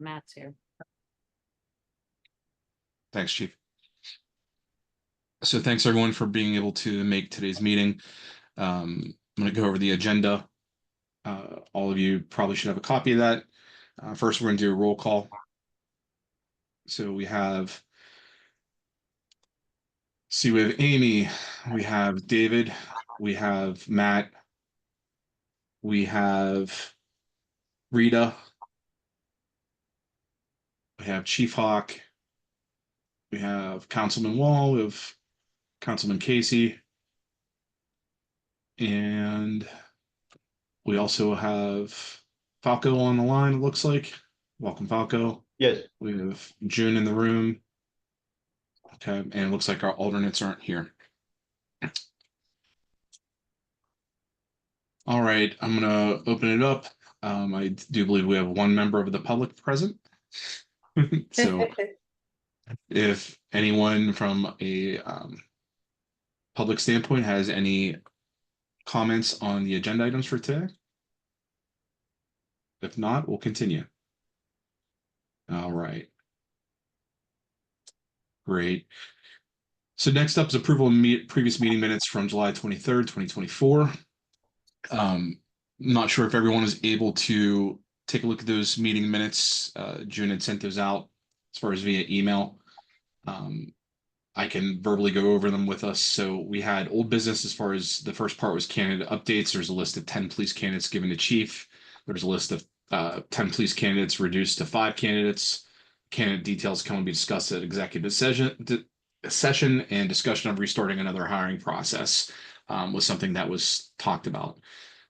Matt's here. Thanks, Chief. So thanks everyone for being able to make today's meeting. I'm going to go over the agenda. All of you probably should have a copy of that. First, we're going to do a roll call. So we have Amy, we have David, we have Matt, we have Rita, we have Chief Hawk, we have Councilman Wall, we have Councilman Casey, and we also have Falco on the line, it looks like. Welcome, Falco. Yes. We have June in the room. Okay, and it looks like our alternates aren't here. All right, I'm gonna open it up. I do believe we have one member of the public present. So if anyone from a public standpoint has any comments on the agenda items for today? If not, we'll continue. All right. Great. So next up is approval of previous meeting minutes from July 23rd, 2024. Not sure if everyone was able to take a look at those meeting minutes. June had sent those out as far as via email. I can verbally go over them with us. So we had old business as far as the first part was candidate updates. There's a list of 10 police candidates given to chief. There's a list of 10 police candidates reduced to 5 candidates. Candidate details can only be discussed at executive session, and discussion of restarting another hiring process was something that was talked about.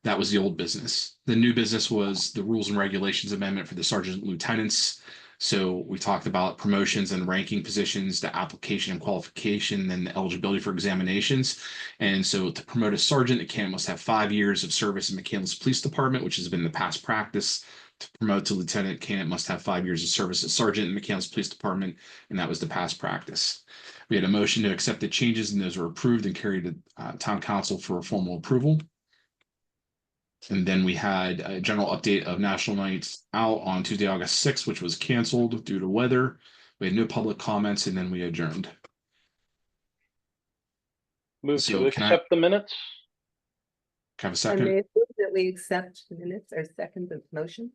That was the old business. The new business was the rules and regulations amendment for the sergeant and lieutenants. So we talked about promotions and ranking positions, the application and qualification, and the eligibility for examinations. And so to promote a sergeant, a candidate must have 5 years of service in McCandless Police Department, which has been the past practice. To promote to lieutenant, candidate must have 5 years of service as sergeant in McCandless Police Department, and that was the past practice. We had a motion to accept the changes, and those were approved and carried to town council for formal approval. And then we had a general update of National Nights Out on Tuesday, August 6th, which was canceled due to weather. We had no public comments, and then we adjourned. Move So to accept the minutes. Can I have a And second? they move that we accept the minutes or second the motion.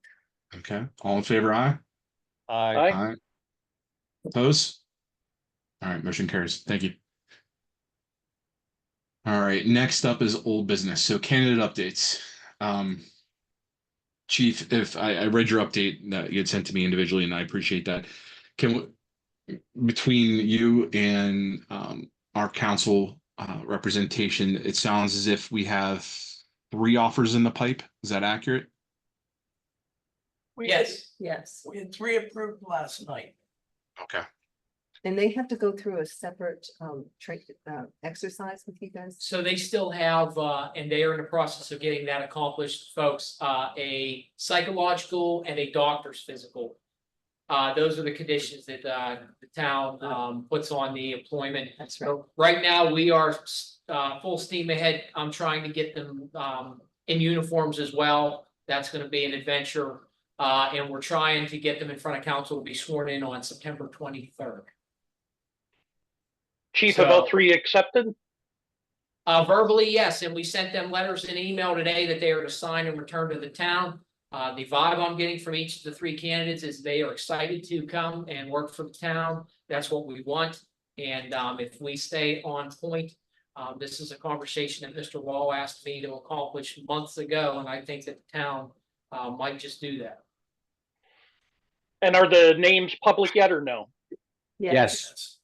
Okay. All in favor, aye? Aye. Aye. Oppose? All right, motion carries. Thank you. All right, next up is old business. So candidate updates. Chief, if I read your update that you had sent to me individually, and I appreciate that. Can we, between you and our council representation, it sounds as if we have 3 offers in the pipe. Is that accurate? Yes, Yes, we had 3 approved last night. Okay. and they have to go through a separate exercise with you guys. So they still have, and they are in the process of getting that accomplished, folks, a psychological and a doctor's physical. Those are the conditions that the town puts on the employment. That's right. So right now, we are full steam ahead. I'm trying to get them in uniforms as well. That's gonna be an adventure. And we're trying to get them in front of council to be sworn in on September 23rd. Chief, So- about 3 accepted? Verbally, yes, and we sent them letters and email today that they are to sign and return to the town. The vibe I'm getting from each of the 3 candidates is they are excited to come and work for the town. That's what we want. And if we stay on point, this is a conversation that Mr. Wall asked me to accomplish months ago, and I think that the town might just do that. And are the names public yet or no? Yes.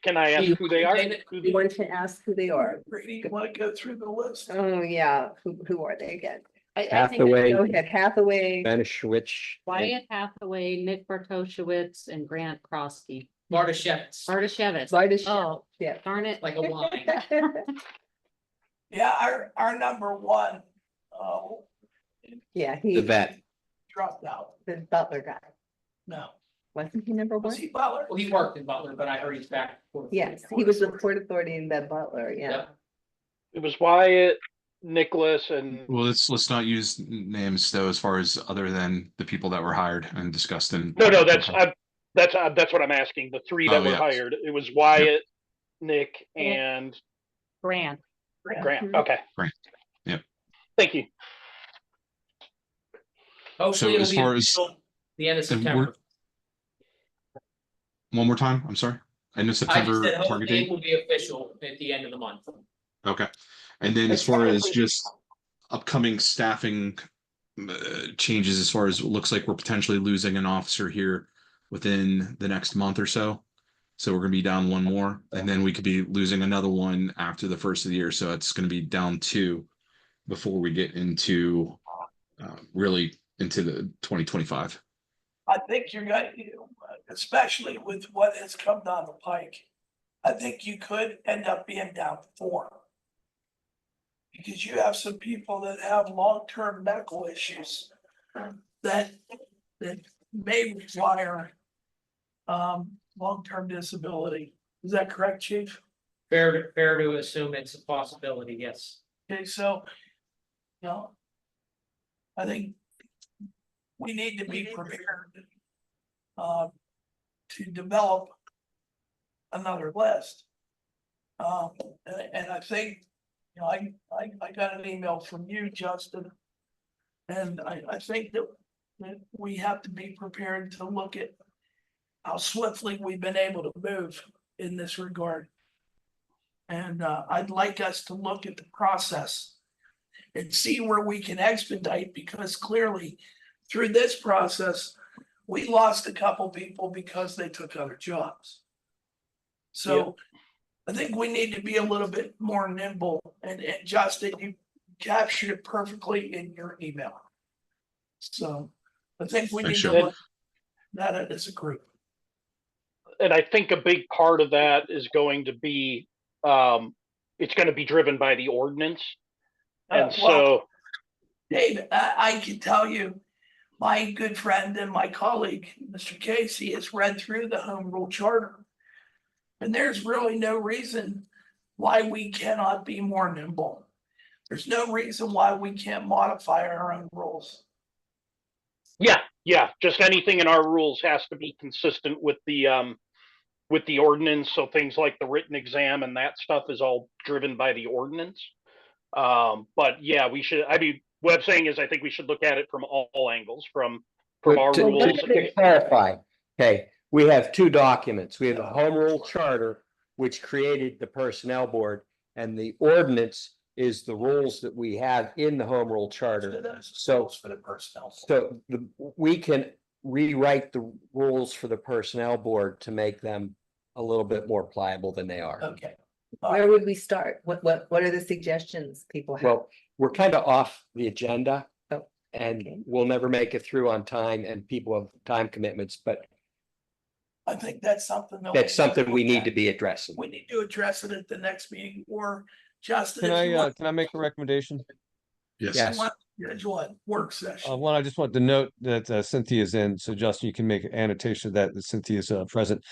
Can I ask who they are? You want to ask who they are? Brady, you want to go through the list? Oh, yeah, who are they again? Hathaway, Go ahead, Hathaway. Benishwich, Wyatt Hathaway, Nick Bartoshewitz, and Grant Krosky. Marta Shevitz, Bartoshevitz. Bartoshevitz. Oh, Yeah. darn it. like a wine. Yeah, our number 1, Yeah, The he, vet. dropped out. the Butler guy, No, wasn't he number was 1? he Butler? Well, he worked in Butler, but I heard he's back. Yes, he was with Port Authority in Bed Butler, yeah. Yep. It was Wyatt, Nicholas and, Well, let's not use names though, as far as other than the people that were hired and discussed in. no, that's what I'm asking. The three that Oh, were yeah. hired, it was Wyatt, Nick, and Grant. Grant. Mhm. Okay. Grant. Yep. Thank you. Hopefully as it'll be far as- until the end of and September. One more time, I'm sorry. End of I just September said target hopefully date. it will be official at the end of the month. Okay. And then as far as just upcoming staffing changes, as far as it looks like we're potentially losing an officer here within the next month or so. So we're gonna be down one more, and then we could be losing another one after the first of the year. So it's gonna be down two before we get into really into the 2025. I think you're going, especially with what has come down the pike, I think you could end up being down 4. Because you have some people that have long-term medical issues that may require long-term disability. Is that correct, chief? Fair to assume it's a possibility, yes. Okay, so, I think we need to be prepared to develop another list. And I think, I got an email from you, Justin. And I think that we have to be prepared to look at how swiftly we've been able to move in this regard. And I'd like us to look at the process and see where we can expedite, because clearly through this process, we lost a couple people because they took other jobs. So I think we need to be a little bit more nimble, and Justin, you captured it perfectly in your email. So I think we need Thanks, to Joe. look at it as a group. And I think a big part of that is going to be, it's going to be driven by the ordinance. And so, Dave, I can tell you, my good friend and my colleague, Mr. Casey, has read through the home rule charter. And there's really no reason why we cannot be more nimble. There's no reason why we can't modify our own rules. yeah, just anything in our rules has to be consistent with the ordinance. So things like the written exam and that stuff is all driven by the ordinance. But yeah, we should, what I'm saying is I think we should look at it from all angles, from our To rules. clarify, okay, we have 2 documents. We have the home rule charter, which created the personnel board, and the ordinance is the rules that we have in the home rule charter. So for the personnel. So we can rewrite the rules for the personnel board to make them a little bit more pliable than they are. Okay. Where would we start? What are the suggestions people have? Well, we're kind of off the agenda. Oh, And okay. we'll never make it through on time, and people have time commitments, but I think that's something. that's something we need to be addressing. We need to address it at the next meeting, or Justin. Can if you I, want- can I make a recommendation? Yes. Yes. What work session? One, I just want to note that Cynthia's in, so Justin, you can make an annotation of that Cynthia's present.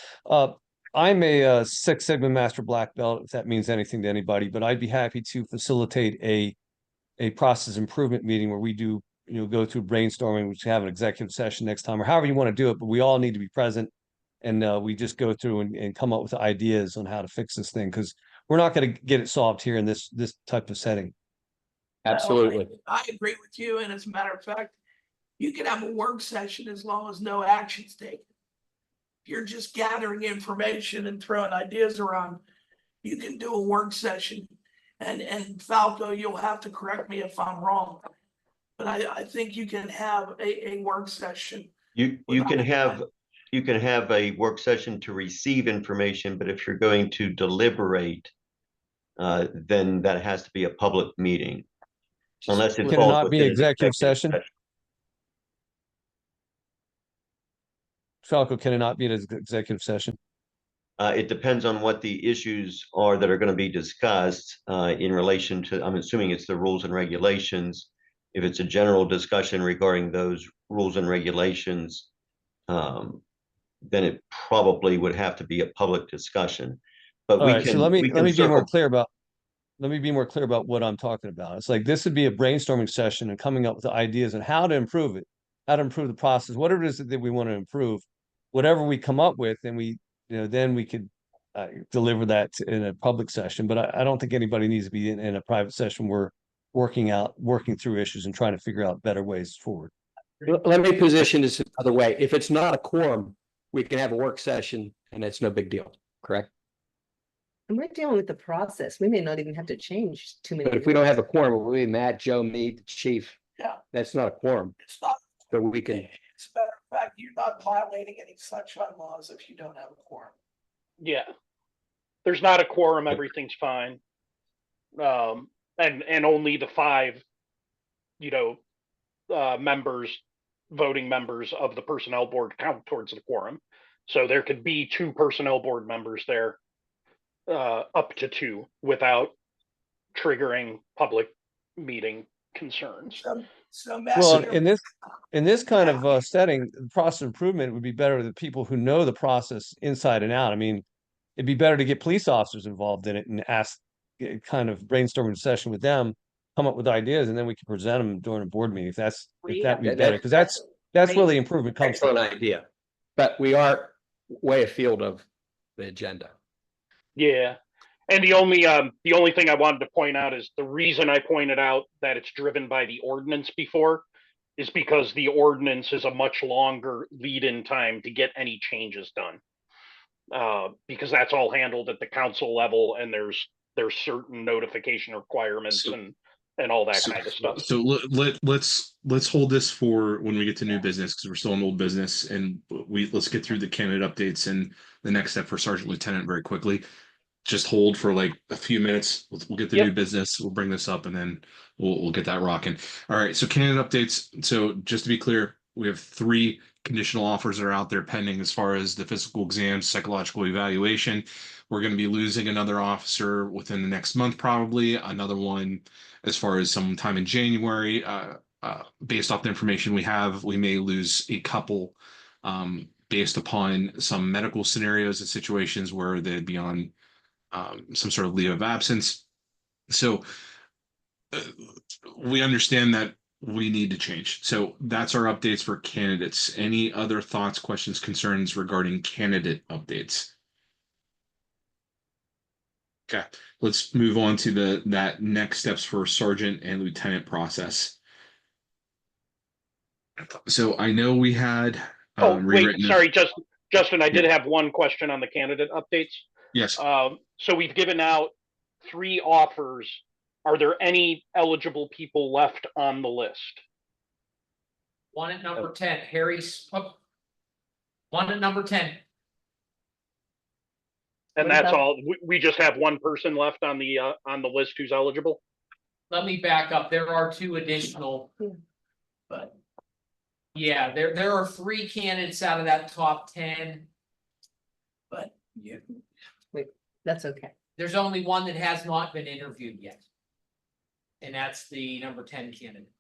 I'm a Six Sigma Master Black Belt, if that means anything to anybody, but I'd be happy to facilitate a process improvement meeting where we do, go through brainstorming, which have an executive session next time, or however you want to do it, but we all need to be present. And we just go through and come up with ideas on how to fix this thing, because we're not going to get it solved here in this type of setting. Absolutely. I agree with you, and as a matter of fact, you can have a work session as long as no action's taken. If you're just gathering information and throwing ideas around, you can do a work session. And Falco, you'll have to correct me if I'm wrong, but I think you can have a work session. You can have a work session to receive information, but if you're going to deliberate, then that has to be a public meeting. Unless it Can it falls not be within an executive session? Falco, can it not be an executive session? It depends on what the issues are that are going to be discussed in relation to, I'm assuming it's the rules and regulations. If it's a general discussion regarding those rules and regulations, then it probably would have to be a public discussion. But All right, so let me be more clear about. let me be more clear about what I'm talking about. It's like, this would be a brainstorming session and coming up with ideas on how to improve it, how to improve the process, whatever it is that we want to improve. Whatever we come up with, and we, then we could deliver that in a public session, but I don't think anybody needs to be in a private session. We're working through issues and trying to figure out better ways forward. Let me position this another way. If it's not a quorum, we can have a work session and it's no big deal, correct? And we're dealing with the process. We may not even have to change too many. But if we don't have a quorum, it will be Matt, Joe, me, the chief. Yeah. That's not a quorum, It's not, so we can, it's a matter of fact, you're not violating any sunshine laws if you don't have a quorum. Yeah. There's not a quorum, everything's fine. And only the 5, voting members of the personnel board count towards the quorum. So there could be 2 personnel board members there, up to 2, without triggering public meeting concerns. So Matt, Well, you're- in this kind of setting, the process improvement would be better with the people who know the process inside and out. I mean, it'd be better to get police officers involved in it and ask, kind of brainstorming session with them, come up with ideas, and then we can present them during a board meeting, if that'd be better, because that's where the improvement comes from. excellent idea. But we are way afield of the agenda. Yeah. And the only thing I wanted to point out is the reason I pointed out that it's driven by the ordinance before is because the ordinance is a much longer lead-in time to get any changes done. Because that's all handled at the council level, and there's certain notification requirements and all that kind of stuff. So let's hold this for when we get to new business, because we're still in old business, and let's get through the candidate updates and the next step for Sergeant Lieutenant very quickly. Just hold for like a few minutes. We'll get the new business. We'll bring this up, and then we'll get that rocking. All right. So candidate updates. So just to be clear, we have 3 conditional offers that are out there pending as far as the physical exam, psychological evaluation. We're going to be losing another officer within the next month, probably another one as far as sometime in January. Based off the information we have, we may lose a couple based upon some medical scenarios and situations where they'd be on some sort of leave of absence. So we understand that we need to change. So that's our updates for candidates. Any other thoughts, questions, concerns regarding candidate updates? Okay, let's move on to that next steps for sergeant and lieutenant process. So I know we had Wait, rewritten. sorry, Justin, I did have one question on the candidate updates. Yes. So we've given out 3 offers. Are there any eligible people left on the list? One at number 10, one at number 10. And What that's about- all. We just have one person left on the list who's eligible. Let me back up. There are 2 additional. but Yeah, there are 3 candidates out of that top 10. you, That's okay. There's only one that has not been interviewed yet. And that's the number 10 candidate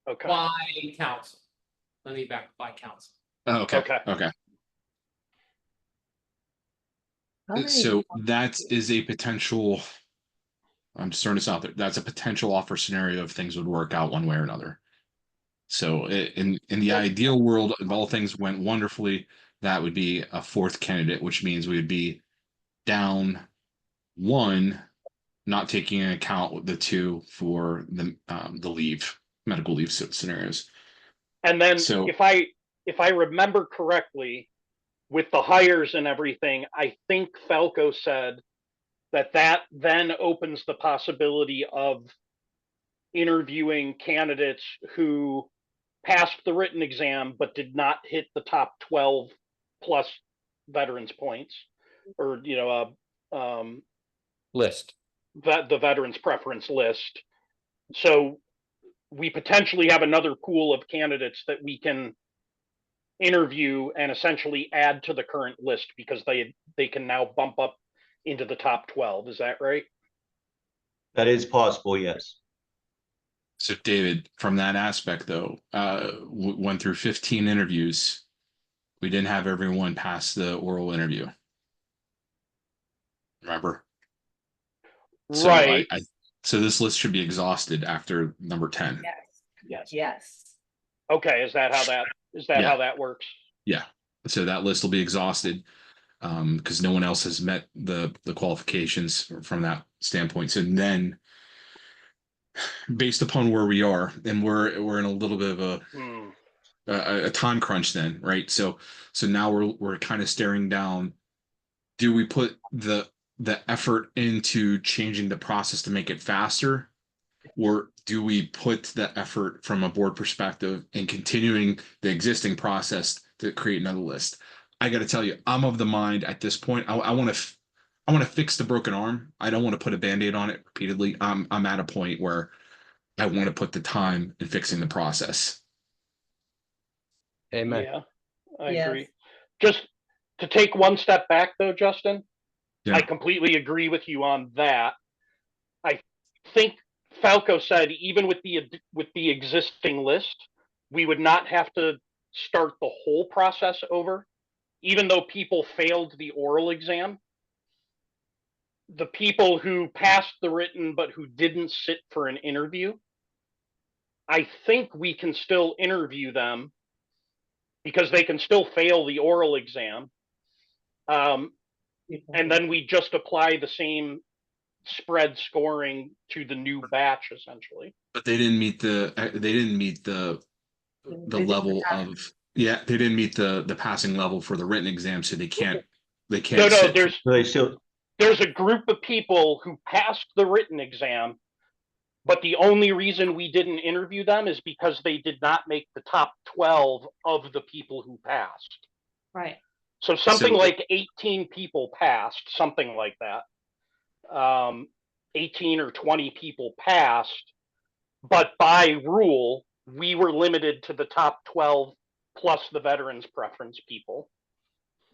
Okay. by council. Let me back by council. Oh, okay. Okay. Okay. How many- So that is a potential. I'm just throwing this out there. That's a potential offer scenario if things would work out one way or another. So in the ideal world, if all things went wonderfully, that would be a 4th candidate, which means we would be down 1, not taking into account the 2 for the medical leave scenarios. And then So- if I remember correctly, with the hires and everything, I think Falco said that then opens the possibility of interviewing candidates who passed the written exam but did not hit the top 12 plus veterans points, or List. the veterans preference list. So we potentially have another pool of candidates that we can interview and essentially add to the current list, because they can now bump up into the top 12. Is that right? That is possible, yes. So David, from that aspect though, went through 15 interviews. We didn't have everyone pass the oral interview. Remember? So Right. so this list should be exhausted after number 10. Yes. Yes. Okay, is that how Yeah. how that works? Yeah. So that list will be exhausted because no one else has met the qualifications from that standpoint. So then based upon where we are, and we're in a little bit of Hmm. a time crunch then, right? So now we're kind of staring down, do we put the effort into changing the process to make it faster, or do we put the effort from a board perspective in continuing the existing process to create another list? I got to tell you, I'm of the mind at this point, I want to fix the broken arm. I don't want to put a band-aid on it repeatedly. I'm at a point where I want to put the time in fixing the process. Amen. Yeah, I Yes. agree. Just to take one step back though, Justin, Yeah. I completely agree with you on that. I think Falco said even with the existing list, we would not have to start the whole process over, even though people failed the oral exam. The people who passed the written but who didn't sit for an interview, I think we can still interview them because they can still fail the oral exam. And then we just apply the same spread scoring to the new batch essentially. But they didn't meet the They didn't level pass. of, yeah, they didn't meet the passing level for the written exam, so they can't No, sit. there's So they still, a group of people who passed the written exam, but the only reason we didn't interview them is because they did not make the top 12 of the people who passed. Right. So something So- like 18 people passed, something like that. 18 or 20 people passed, but by rule, we were limited to the top 12 plus the veterans preference people.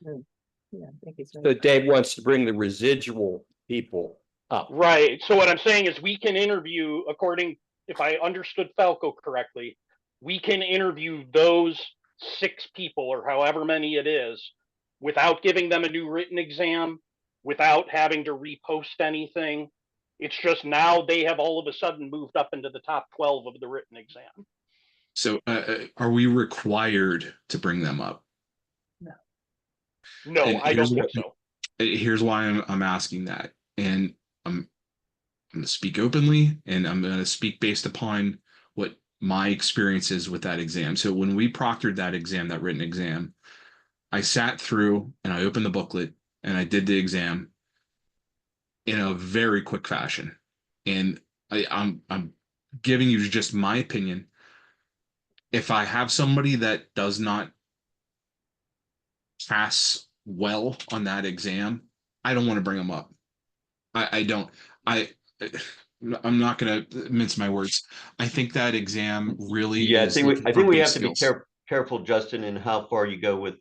Yeah, I think it's So right. Dave wants to bring the residual people up. Right. So what I'm saying is we can interview, according, if I understood Falco correctly, we can interview those 6 people or however many it is without giving them a new written exam, without having to repost anything. It's just now they have all of a sudden moved up into the top 12 of the written exam. So are we required to bring them up? No, And I don't think so. Here's why I'm asking that, and I'm going to speak openly, and I'm going to speak based upon what my experience is with that exam. So when we proctored that exam, that written exam, I sat through and I opened the booklet and I did the exam in a very quick fashion. And I'm giving you just my opinion. If I have somebody that does not pass well on that exam, I don't want to bring them up. I don't. I'm not going to mince my words. I think that exam really yeah, is I looking think for we base have to be skills. careful, Justin, in how far you go with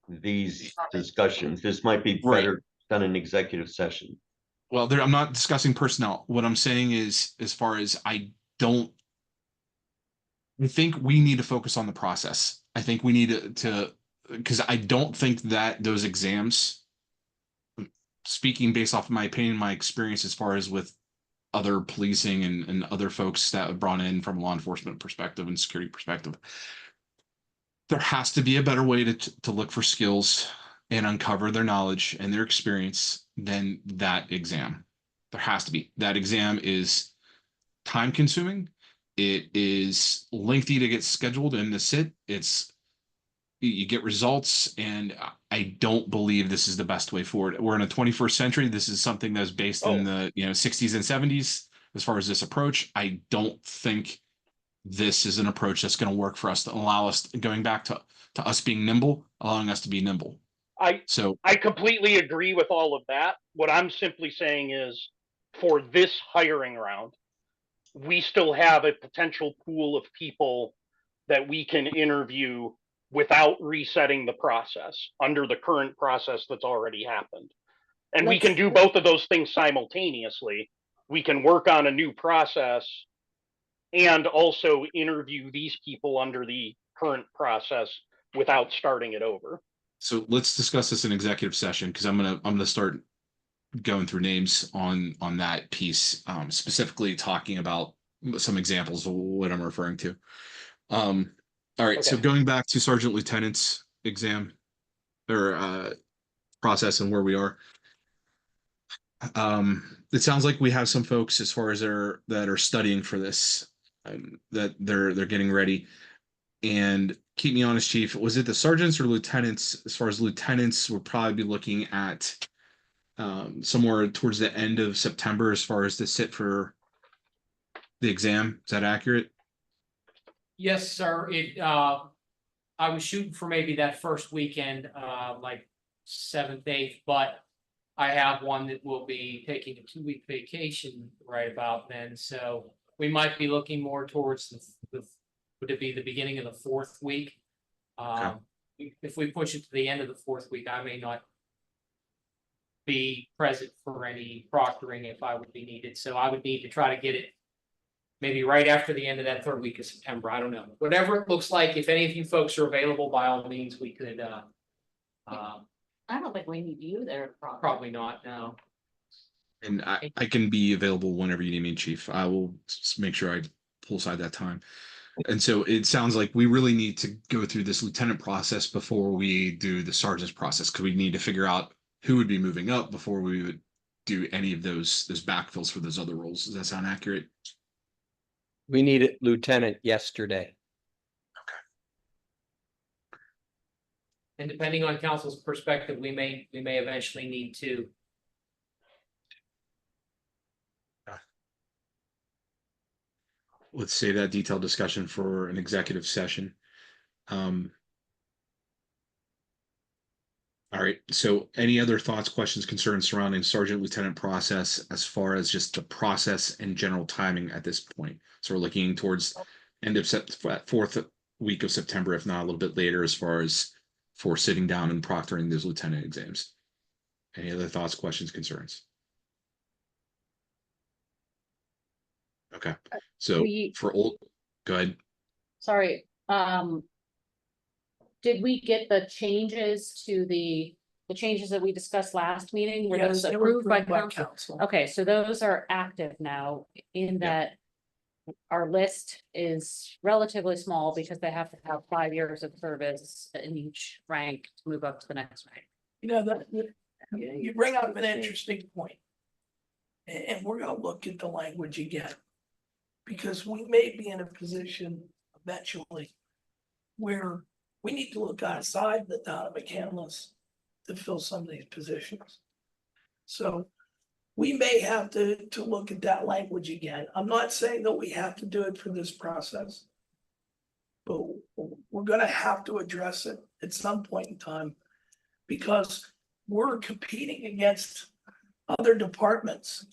these discussions. This might be Right. better done in executive session. Well, I'm not discussing personnel. What I'm saying is, as far as I think we need to focus on the process. I think we need to because I don't think that those exams, speaking based off of my opinion, my experience as far as with other policing and other folks that have brought in from law enforcement perspective and security perspective, there has to be a better way to look for skills and uncover their knowledge and their experience than that exam. There has to be. That exam is time consuming. It is lengthy to get scheduled and to sit. You get results, and I don't believe this is the best way forward. We're in a 21st century. This is something that's based in the 60s and 70s. As far as this approach, I don't think this is an approach that's going to work for us to allow us, going back to us being nimble, allowing us to be nimble. I completely agree with all of that. What I'm simply saying is, for this hiring round, we still have a potential pool of people that we can interview without resetting the process under the current process that's already happened. And we can do both of those things simultaneously. We can work on a new process and also interview these people under the current process without starting it over. So let's discuss this in executive session, because I'm gonna start going through names on that piece, specifically talking about some examples of what I'm referring to. All right, so Okay. going back to sergeant lieutenant's exam or process and where we are. It sounds like we have some folks as far as that are studying for this, that they're getting ready. And keep me honest, Chief, was it the sergeants or lieutenants? As far as lieutenants, we'll probably be looking at somewhere towards the end of September as far as to sit for the exam. Is that accurate? Yes, sir. I was shooting for maybe that first weekend, like 7th, 8th, but I have one that will be taking a 2-week vacation right about then, so we might be looking more towards would it be the beginning of the 4th week? If we push it to the end of the 4th week, I may not be present for any proctoring if I would be needed, so I would need to try to get it maybe right after the end of that 3rd week of September. I don't know. Whatever it looks like, if any of you folks are available, by all means, we could, I don't think we need you there. probably not, no. And I can be available whenever you need me, Chief. I will make sure I pull aside that time. And so it sounds like we really need to go through this lieutenant process before we do the sergeant's process, because we need to figure out who would be moving up before we would do any of those backfills for those other roles. Does that sound accurate? We needed lieutenant yesterday. And depending on council's perspective, we may eventually need to. Let's save that detailed discussion for an executive session. All right, so any other thoughts, questions, concerns surrounding sergeant lieutenant process as far as just the process and general timing at this point? So we're looking towards end of 4th week of September, if not a little bit later, as far as for sitting down and proctoring those lieutenant exams. Any other thoughts, questions, concerns? Okay, so for old, go ahead. Sorry, did we get the changes to the changes that we discussed last meeting? Were Yes, those they were approved by council? council. Okay, so those are active now in that our list is relatively small because they have to have 5 years of service in each rank to move up to the next rank. You know, you bring up an interesting point. And we're gonna look at the language again. Because we may be in a position eventually where we need to look outside the town of McCandless to fill some of these positions. So we may have to look at that language again. I'm not saying that we have to do it for this process. But we're gonna have to address it at some point in time. Because we're competing against other departments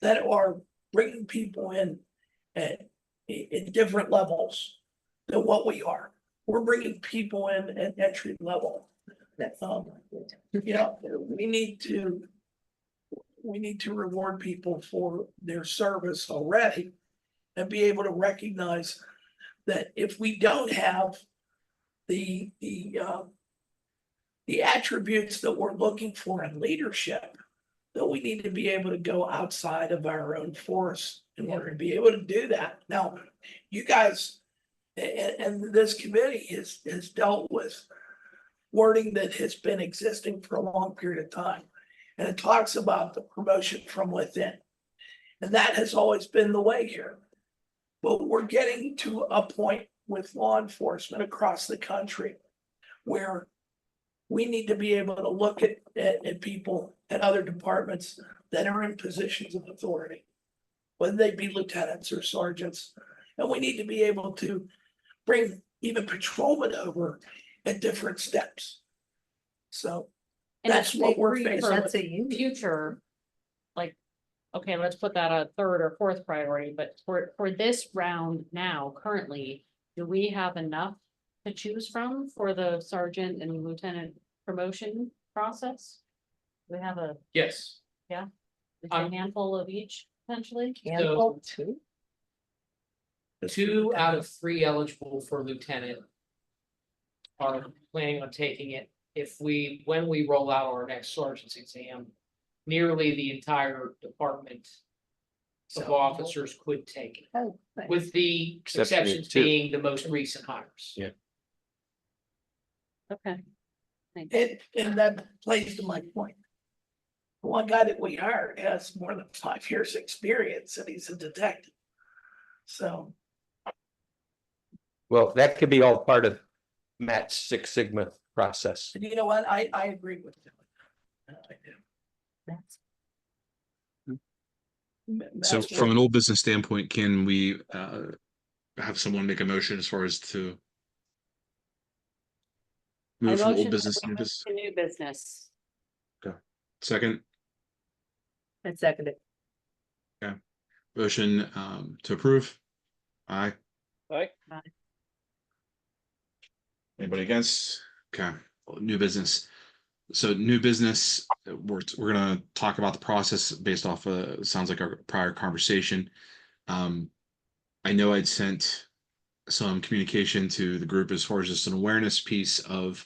that are bringing people in at different levels than what we are. We're bringing people in at entry level. You know, we need to reward people for their service already and be able to recognize that if we don't have the attributes that we're looking for in leadership, that we need to be able to go outside of our own force in order to be able to do that. Now, you guys and this committee has dealt with wording that has been existing for a long period of time. And it talks about the promotion from within. And that has always been the way here. But we're getting to a point with law enforcement across the country where we need to be able to look at people at other departments that are in positions of authority, whether they be lieutenants or sergeants. And we need to be able to bring even patrolmen over at different steps. So And that's if what they we're agree facing. for That's a union. future, like, okay, let's put that a 3rd or 4th priority, but for this round now, currently, do we have enough to choose from for the sergeant and lieutenant promotion process? We have a Yes, handful of each potentially? Handful too. 2 out of 3 eligible for lieutenant are planning on taking it. When we roll out our next sergeant's exam, nearly the entire department of officers could take it, Oh, thanks. with the Exception of exceptions two. being the most recent hires. Yeah. Okay. Thanks. And that plays to my point. The one guy that we hired has more than 5 years' experience and he's a detective. So, Well, that could be all part of Matt's Six Sigma process. and you know what? I agree with him. I do. That's- So That's from what- an old business standpoint, can we have someone make a motion as far as to I move from motion old that business we to new move business? to new business. Second, I second it. motion to approve. Aye. Aye. Anybody against? Okay, new business. So new business, we're gonna talk about the process based off sounds like our prior conversation. I know I'd sent some communication to the group as far as just an awareness piece of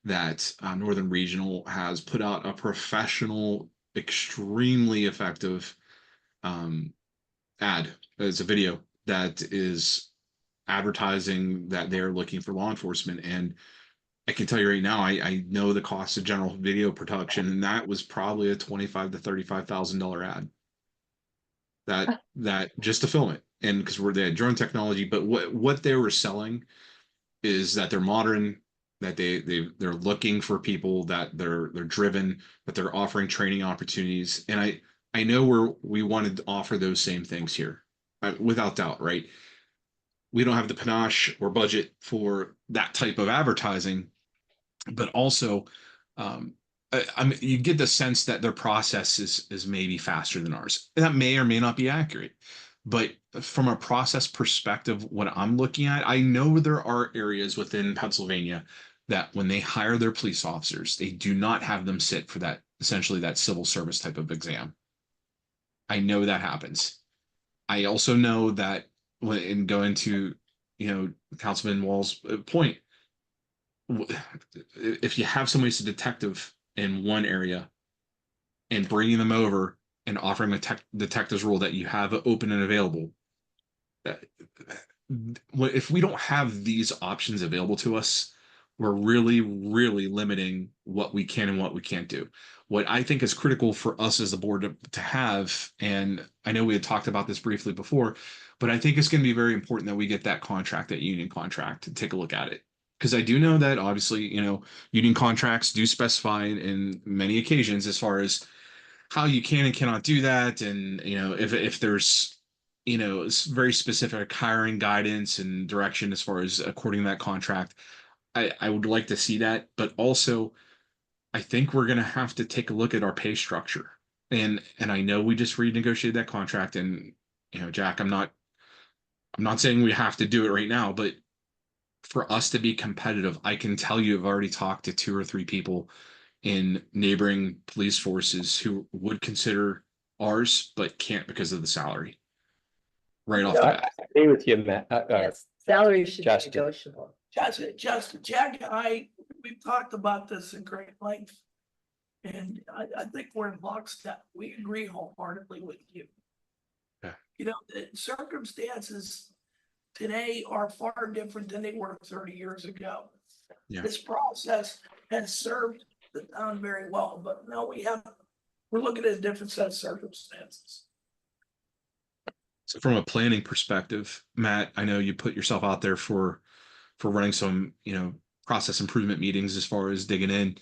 that Northern Regional has put out a professional, extremely effective ad. It's a video that is advertising that they're looking for law enforcement. And I can tell you right now, I know the cost of general video production, and that was probably a $25,000 to $35,000 ad. That just to film it, and because they had drone technology, but what they were selling is that they're modern, that they're looking for people, that they're driven, that they're offering training opportunities, and I know we wanted to offer those same things here, without doubt, right? We don't have the panache or budget for that type of advertising, but also I mean, you get the sense that their process is maybe faster than ours. And that may or may not be accurate, but from a process perspective, what I'm looking at, I know there are areas within Pennsylvania that when they hire their police officers, they do not have them sit for that, essentially that civil service type of exam. I know that happens. I also know that in going to, Councilman Wall's point, if you have somebody who's a detective in one area and bringing them over and offering a detective's role that you have open and available, if we don't have these options available to us, we're really, really limiting what we can and what we can't do. What I think is critical for us as the board to have, and I know we had talked about this briefly before, but I think it's going to be very important that we get that contract, that union contract, to take a look at it. Because I do know that obviously, union contracts do specify in many occasions as far as how you can and cannot do that. And, if there's, very specific hiring guidance and direction as far as according to that contract, I would like to see that. But also, I think we're going to have to take a look at our pay structure. And I know we just renegotiated that contract, and, Jack, I'm not saying we have to do it right now, but for us to be competitive, I can tell you I've already talked to 2 or 3 people in neighboring police forces who would consider ours, but can't because of the salary. Right off the bat. I agree with you, Matt. Yes, salary should be Justin. Jack negotiable. and I, we've talked about this in great length. And I think we're in lockstep. We agree wholeheartedly with you. Yeah. The circumstances today are far different than they were 30 years ago. Yeah. This process has served the town very well, but no, we're looking at a different set of circumstances. So from a planning perspective, Matt, I know you put yourself out there for running some, process improvement meetings as far as digging in,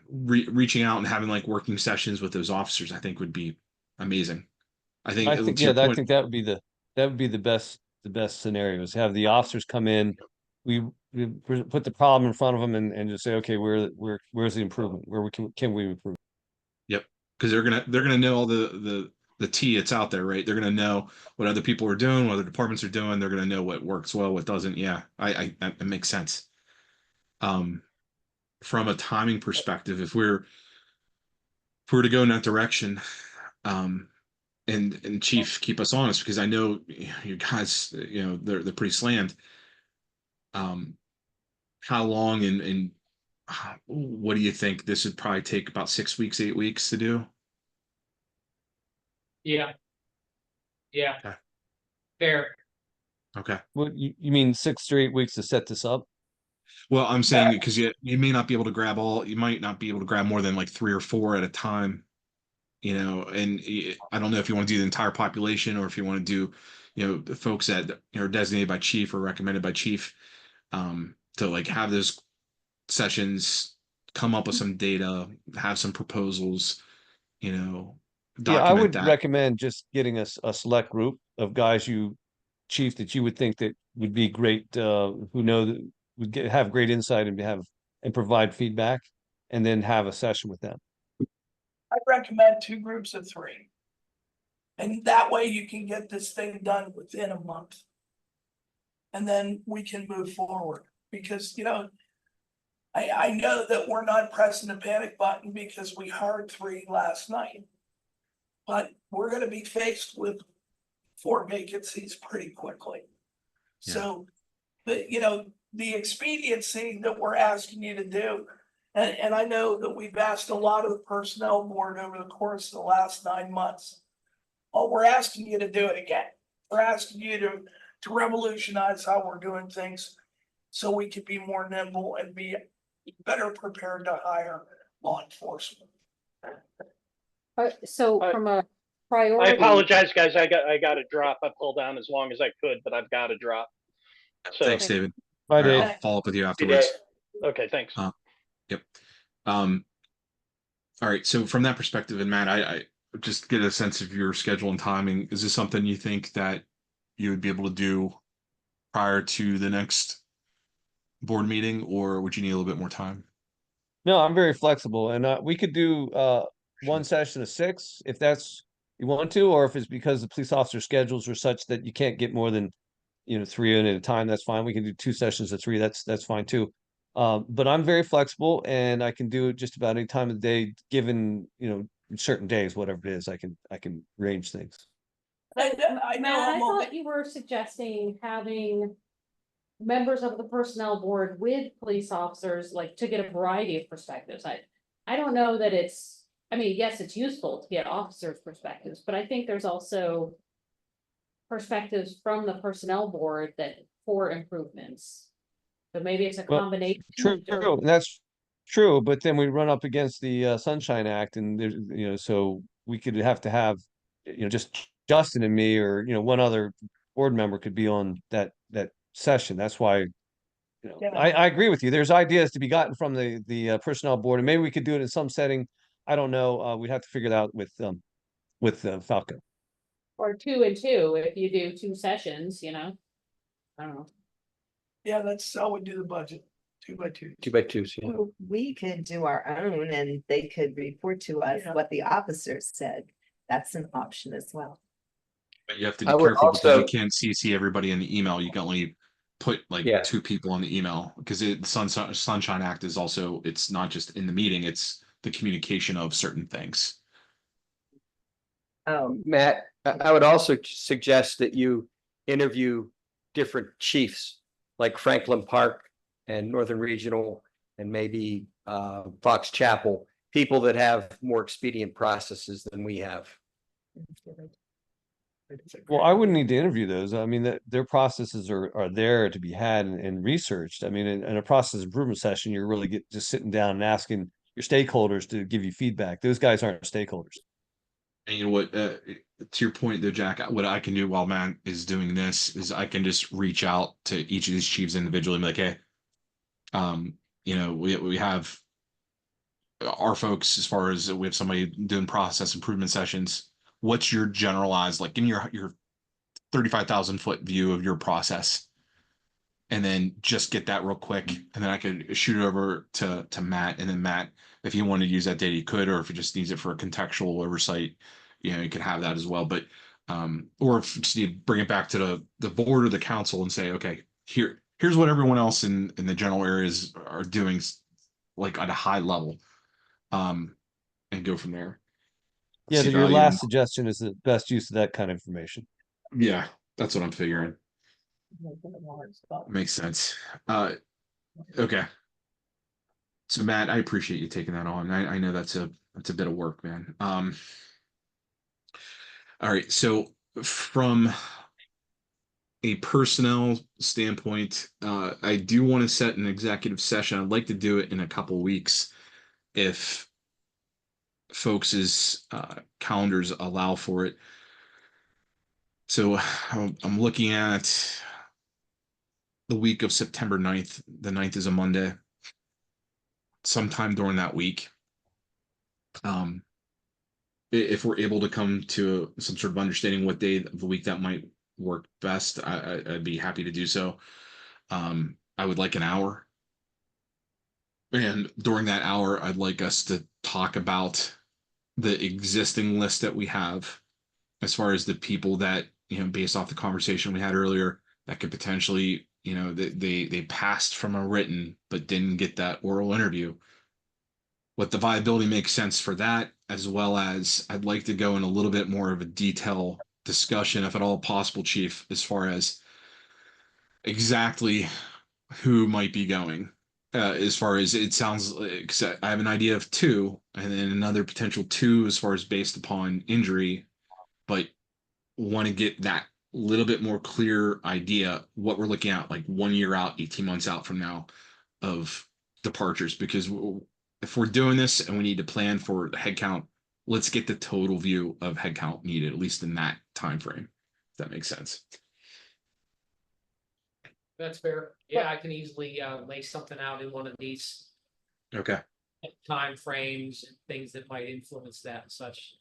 reaching out and having like working sessions with those officers, I think would be amazing. I think, to your I point- think that would be the best scenario, is have the officers come in. We put the problem in front of them and just say, okay, where's the improvement? Where can we improve? because they're gonna know all the tea it's out there, right? They're gonna know what other people are doing, what other departments are doing. They're gonna know what works well, what doesn't. Yeah, it makes sense. From a timing perspective, if we're to go in that direction, and Chief, keep us honest, because I know you guys, they're pretty slammed. How long and what do you think? This would probably take about 6 weeks, 8 weeks to do. Yeah. Yeah. Okay. Fair. Okay. What, you mean 6 to 8 weeks to set this up? Well, I'm saying because you may not be able to grab you might not be able to grab more than like 3 or 4 at a time, and I don't know if you want to do the entire population or if you want to do, the folks that are designated by chief or recommended by chief, to like have those sessions, come up with some data, have some proposals, Yeah, I document would that. recommend just getting a select group of guys chief, that you would think that would be great, who know that have great insight and provide feedback, and then have a session with them. I recommend 2 groups of 3. And that way you can get this thing done within a month. And then we can move forward, because, I know that we're not pressing the panic button because we hired 3 last night. But we're gonna be faced with 4 vacancies pretty quickly. Yeah. So, the expediency that we're asking you to do, and I know that we've asked a lot of the personnel board over the course of the last 9 months. Oh, we're asking you to do it again. We're asking you to revolutionize how we're doing things, so we can be more nimble and be better prepared to hire law enforcement. So I- from a I priority. apologize, guys. I got to drop. I pulled down as long as I could, but I've got to drop. So, Thanks, David. Bye, All right, Dave. I'll follow up with you afterwards. okay, thanks. Yep. All right. So from that perspective, and Matt, I just get a sense of your schedule and timing. Is this something you think that you would be able to do prior to the next board meeting, or would you need a little bit more time? No, I'm very flexible, and we could do one session of 6 if that's you want to, or if it's because the police officer schedules are such that you can't get more than 3 in at a time. That's fine. We can do 2 sessions of 3. That's fine too. But I'm very flexible, and I can do it just about any time of the day, given certain days, whatever it is. I can arrange things. I know Matt, I I'm only- thought you were suggesting having members of the personnel board with police officers, like, to get a variety of perspectives. I don't know that it's, I mean, yes, it's useful to get officers' perspectives, but I think there's also perspectives from the personnel board for improvements. So maybe it's a Well, combination. True, and that's true, but then we run up against the Sunshine Act, and there's, so we could have to have, just Justin and me, or, one other board member could be on that session. That's why, Yeah. I agree with you. There's ideas to be gotten from the personnel board, and maybe we could do it in some setting. I don't know. We'd have to figure it out with Falco. Or 2 and 2, if you do 2 sessions, I don't know. Yeah, that's how we do the budget, 2 by 2. 2 by 2s, yeah. Well, we could do our own and they could report to us Yeah. what the officers said. That's an option as well. But you have to I be would careful because also- you can't CC everybody in the email. You can only put like Yeah. 2 people on the email, because the Sunshine Act is also, it's not just in the meeting, it's the communication of certain things. Matt, I would also suggest that you interview different chiefs, like Franklin Park and Northern Regional, and maybe Fox Chapel, people that have more expedient processes than we have. Well, I wouldn't need to interview those. I mean, their processes are there to be had and researched. I mean, in a process improvement session, you're really just sitting down and asking your stakeholders to give you feedback. Those guys aren't stakeholders. And you know what, to your point though, Jack, what I can do while Matt is doing this is I can just reach out to each of these chiefs individually and be like, hey, we have our folks, as far as we have somebody doing process improvement sessions. What's your generalized, like, give me your 35,000 foot view of your process, and then just get that real quick, and then I could shoot it over to Matt, and then Matt, if you wanted to use that data, you could, or if he just needs it for a contextual oversight, you could have that as well. But or if you just need to bring it back to the board or the council and say, okay, here's what everyone else in the general areas are doing, like at a high level, and go from there. Yeah, See your value last in- suggestion is the best use of that kind of information. Yeah, that's what I'm figuring. Makes sense. Okay. So Matt, I appreciate you taking that on. I know that's a bit of work, man. All right, so from a personnel standpoint, I do want to set an executive session. I'd like to do it in a couple weeks if folks' calendars allow for it. So I'm looking at the week of September 9th. The 9th is a Monday. Sometime during that week. If we're able to come to some sort of understanding what day of the week that might work best, I'd be happy to do so. I would like an hour. And during that hour, I'd like us to talk about the existing list that we have as far as the people that, based off the conversation we had earlier, that could potentially, they passed from a written but didn't get that oral interview. What the viability makes sense for that, as well as I'd like to go in a little bit more of a detail discussion, if at all possible, Chief, as far as exactly who might be going. As far as it sounds like, I have an idea of 2, and then another potential 2 as far as based upon injury, but want to get that little bit more clear idea what we're looking at, like 1 year out, 18 months out from now, of departures. Because if we're doing this and we need to plan for the headcount, let's get the total view of headcount needed, at least in that time frame. If that makes sense. That's fair. Yeah, I can easily lay something out in one of these Okay. time frames and things that might influence that and such.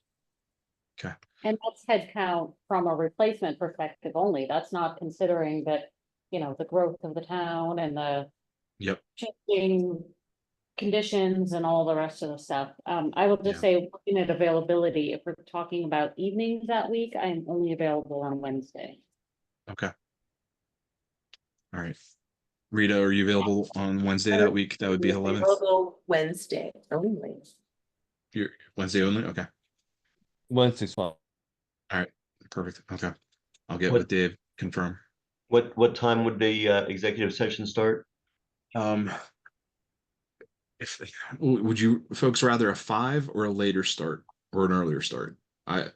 And that's headcount from a replacement perspective only. That's not considering that, the growth of the town and the Yep. changing conditions and all the rest of the stuff. I will just Yeah. say, looking at availability, if we're talking about evenings that week, I am only available on Wednesday. Okay. All right. Rita, are you available on Wednesday that week? That would be 11th. Available Wednesday only. You're Wednesday only? Okay. Wednesday's fine. All right. Perfect. Okay. I'll get What- with Dave, confirm. What time would the executive session start? If would you folks rather a 5 or a later start or an earlier start? I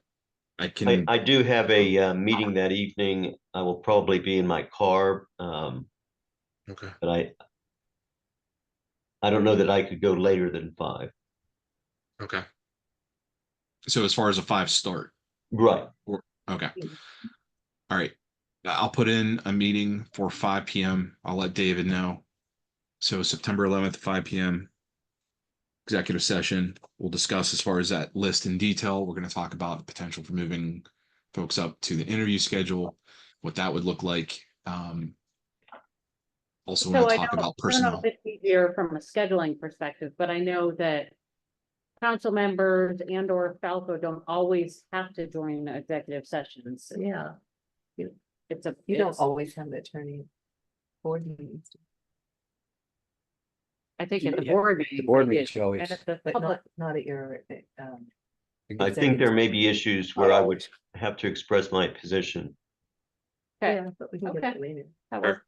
can I do have a meeting that evening. I will probably be in my car, okay. but I don't know that I could go later than 5. Okay. So as far as a 5 start, Right. okay. All right. I'll put in a meeting for 5 p.m. I'll let David know. So September 11th, 5 p.m. executive session. We'll discuss as far as that list in detail. We're going to talk about the potential for moving folks up to the interview schedule, what that would look like. Also want to talk about I don't know personnel. if it's easier from a scheduling perspective, but I know that council members and or Falco don't always have to join the executive sessions. Yeah, It's a, you don't it's- always have the attorney board meetings, I think at the Yeah, board meeting. board they meeting did, always- and at the but public, not at your, I think there may be issues where I would have to express my position. okay, yeah, but we can get Okay. it later. that works.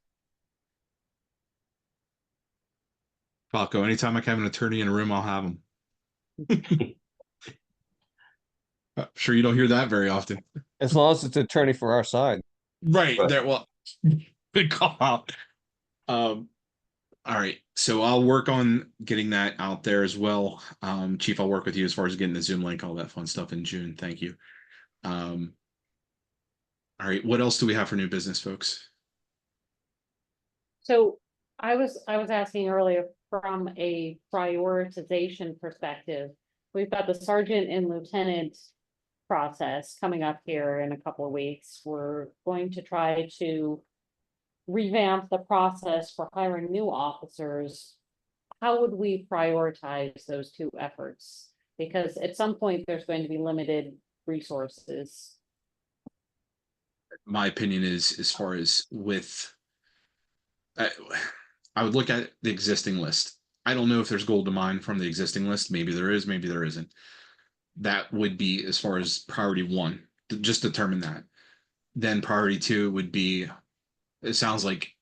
Falco, anytime I can have an attorney in a room, I'll have him. Sure, you don't hear that very often. As long as it's an attorney for our side. Right Right. there. Well, good call out. All right. So I'll work on getting that out there as well. Chief, I'll work with you as far as getting the Zoom link, all that fun stuff in June. Thank you. All right. What else do we have for new business, folks? So I was asking earlier from a prioritization perspective, we've got the sergeant and lieutenant process coming up here in a couple of weeks. We're going to try to revamp the process for hiring new officers. How would we prioritize those 2 efforts? Because at some point, there's going to be limited resources. My opinion is as far as with, I would look at the existing list. I don't know if there's gold to mine from the existing list. Maybe there is, maybe there isn't. That would be as far as priority 1, just determine that. Then priority 2 would be, it sounds like,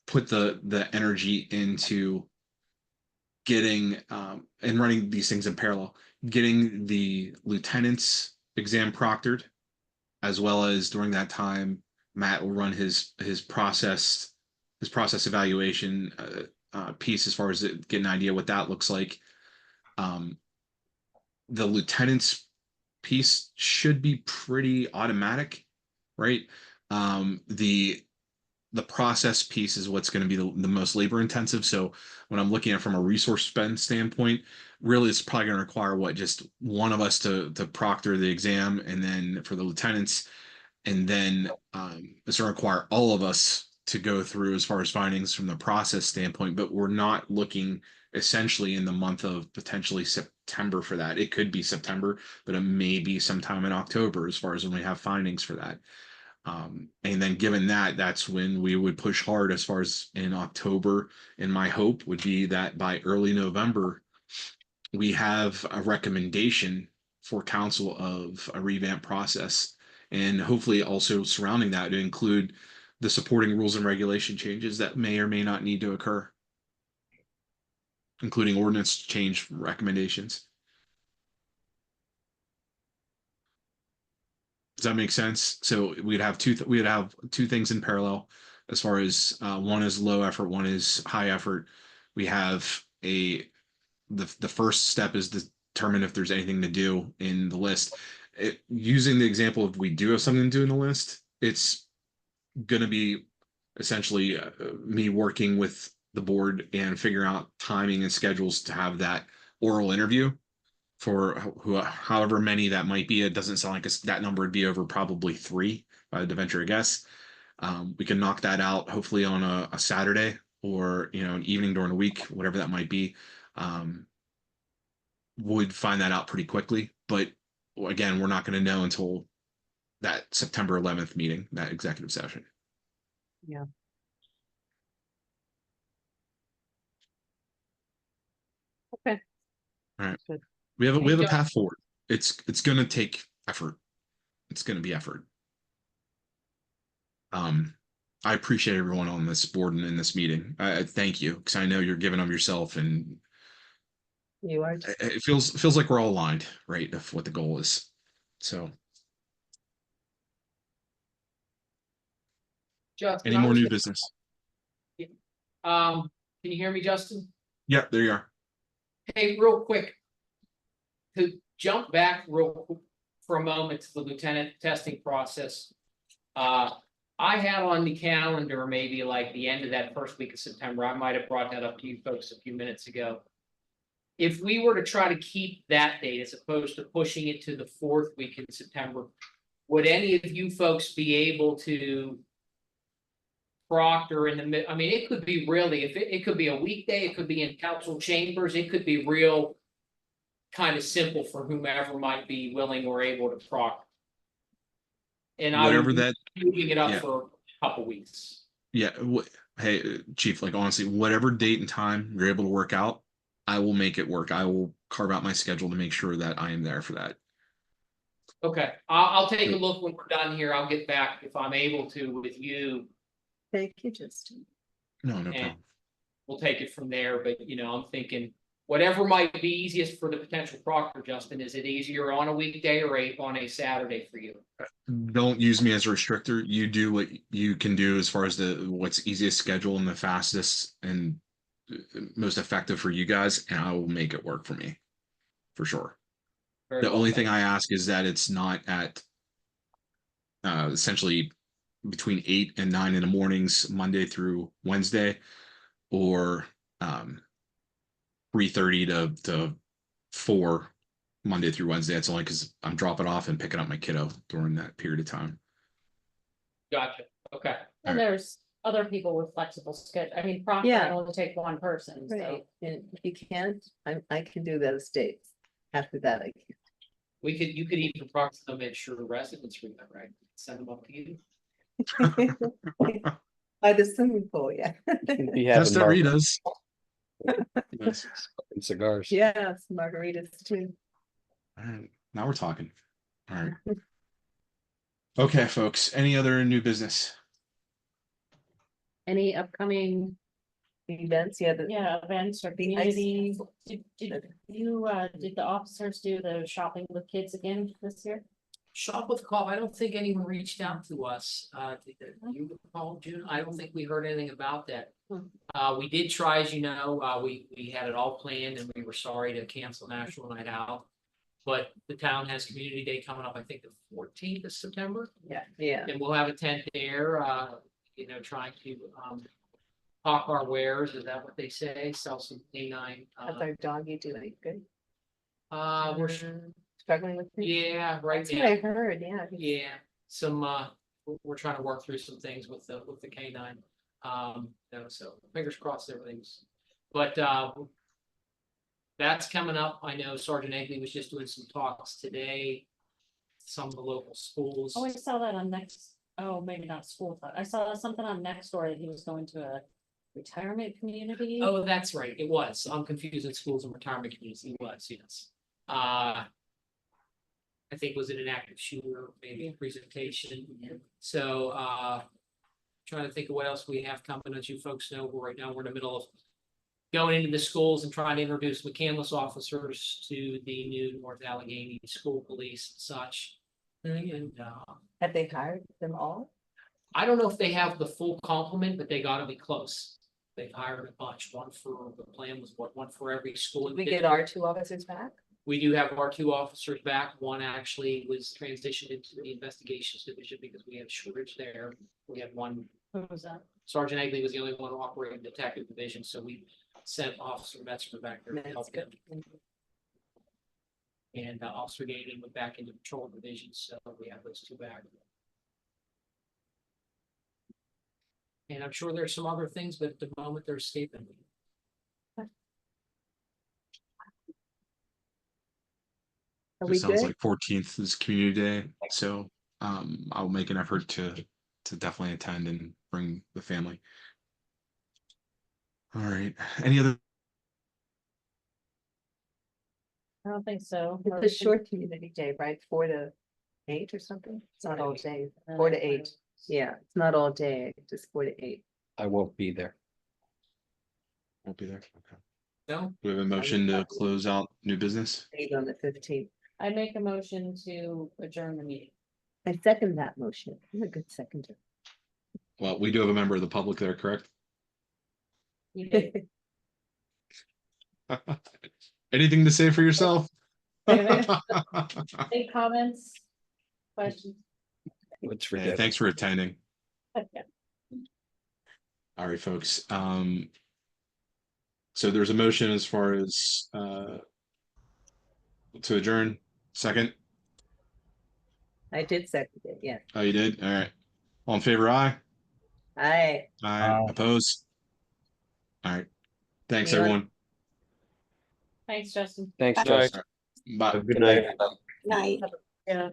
put the energy into getting, and running these things in parallel, getting the lieutenant's exam proctored, as well as during that time, Matt will run his process evaluation piece as far as get an idea what that looks like. The lieutenant's piece should be pretty automatic, right? The process piece is what's going to be the most labor intensive. So when I'm looking at it from a resource spend standpoint, really it's probably going to require just one of us to proctor the exam, and then for the lieutenants, and then it's going to require all of us to go through as far as findings from the process standpoint. But we're not looking essentially in the month of potentially September for that. It could be September, but it may be sometime in October as far as when we have findings for that. And then given that, that's when we would push hard as far as in October. And my hope would be that by early November, we have a recommendation for council of a revamp process, and hopefully also surrounding that to include the supporting rules and regulation changes that may or may not need to occur, including ordinance change recommendations. Does that make sense? So we'd have two things in parallel as far as one is low effort, one is high effort. We have the first step is to determine if there's anything to do in the list. Using the example of we do have something to do in the list, it's going to be essentially me working with the board and figuring out timing and schedules to have that oral interview for however many that might be. It doesn't sound like that number would be over probably 3 by the venture a guess. We can knock that out hopefully on a Saturday, or an evening during the week, whatever that might be. Would find that out pretty quickly, but again, we're not going to know until that September 11th meeting, that executive session. Yeah. Okay. All right. Good. We have a Hey, path forward. It's going to take effort. It's going to be effort. I appreciate everyone on this board and in this meeting. I thank you, because I know you're giving of yourself, and You are. it feels like we're all aligned, right, of what the goal is. So Justin, any I more was new gonna- business? Can you hear me, Justin? Yeah, there you are. Hey, real quick. To jump back for a moment to the lieutenant testing process. I had on the calendar maybe like the end of that first week of September. I might have brought that up to you folks a few minutes ago. If we were to try to keep that date as opposed to pushing it to the 4th week in September, would any of you folks be able to proctor in the mid? I mean, it could be really, if it could be a weekday, it could be in council chambers, it could be real kind of simple for whomever might be willing or able to proctor. And I Whatever would be that, moving it up yeah. for a couple weeks. yeah. Hey, Chief, like honestly, whatever date and time you're able to work out, I will make it work. I will carve out my schedule to make sure that I am there for that. Okay, I'll take a look when we're done here. I'll get back if I'm able to with you. Thank you, Justin. No And problem. we'll take it from there, but I'm thinking whatever might be easiest for the potential proctor, Justin, is it easier on a weekday or on a Saturday for you? Don't use me as a restrictor. You do what you can do as far as what's easiest schedule and the fastest and most effective for you guys, and I will make it work for me, for sure. Very The well, only thank thing I ask is that it's not at essentially between 8 and 9 in the mornings, Monday through Wednesday, or 3:30 to 4 Monday through Wednesday. That's only because I'm dropping off and picking up my kiddo during that period of time. Gotcha, okay. And there's other people with flexible schedule. I mean, proctor Yeah. can only take one person, so. Right, and if you can't, I can do those dates. After that, I You could even proctor them at your residence room, right? Send them up to you. can. By the swimming pool, yeah. Be having Testaritas. Nice. and cigars. Yes, margaritas too. All right, now we're talking. All right. Okay, folks. Any other new business? Any upcoming events, yeah, the, Yeah, events or The ice- community, did the officers do the shopping with kids again this year? Shop with Call, I don't think anyone reached out to us, you recall, June, I don't think we heard anything about that. Hmm. We did try, as you know, we had it all planned and we were sorry to cancel National Night Out. But the town has Community Day coming up, I think the 14th of September, yeah. and we'll have a tent there, trying to, hawk our wares, is that what they say, sell some canine, How's our doggy doing? Good. we're, Struggling with it? yeah, right That's what I now. heard, yeah. Yeah, some, we're trying to work through some things with the canine. So fingers crossed everything's, but, that's coming up. I know Sergeant Egley was just doing some talks today. Some of the local schools. Oh, I saw that on maybe not school, but I saw something on Nextdoor that he was going to a retirement community. Oh, that's right. It was. I'm confusing schools and retirement communities. It was, yes. I think was it an active shooter, maybe a presentation. So, trying to think of what else we have coming. As you folks know, right now we're in the middle of going into the schools and trying to introduce McCandless officers to the new North Allegheny School Police and such. And, Have they hired them all? I don't know if they have the full complement, but they gotta be close. They've hired a bunch, the plan was one for every school. in We get Pittsburgh. our 2 officers back? We do have our 2 officers back. One actually was transitioned into the investigations division because we had a shortage there. We had one, Who was that? Sergeant Egley was the only one who operated the detective division, so we sent Officer Metzger back there to That's help good. him. And Officer Gaten went back into patrol division, so we have those 2 back. And I'm sure there's some other things, but at the moment they're escaping me. Are It we sounds good? like 14th is Community Day, so I'll make an effort to definitely attend and bring the family. All right. Any other? I don't think so. It's a short community day, right? 4 to 8 or something? It's not all day. 4 to 8. Yeah, it's not all day, just 4 to 8. I won't be there. Won't be there. Okay. No, We have a motion to close out new business. 8 on the 15th. I make a motion to adjourn the meeting. I second that motion. I'm a good seconder. Well, we do have a member of the public there, correct? You did. Anything to say for yourself? Any comments? Questions? Let's Hey, forget. thanks for attending. Okay. All right, folks. So there's a motion as far as to adjourn. Second. I did second it, yeah. Oh, you did? All right. All in favor, aye? Aye. Aye. Oppose? All right. Thanks, Anyone? everyone. Thanks, Justin. Thanks, Bye. Justin. Bye. Good night. Night. Yeah.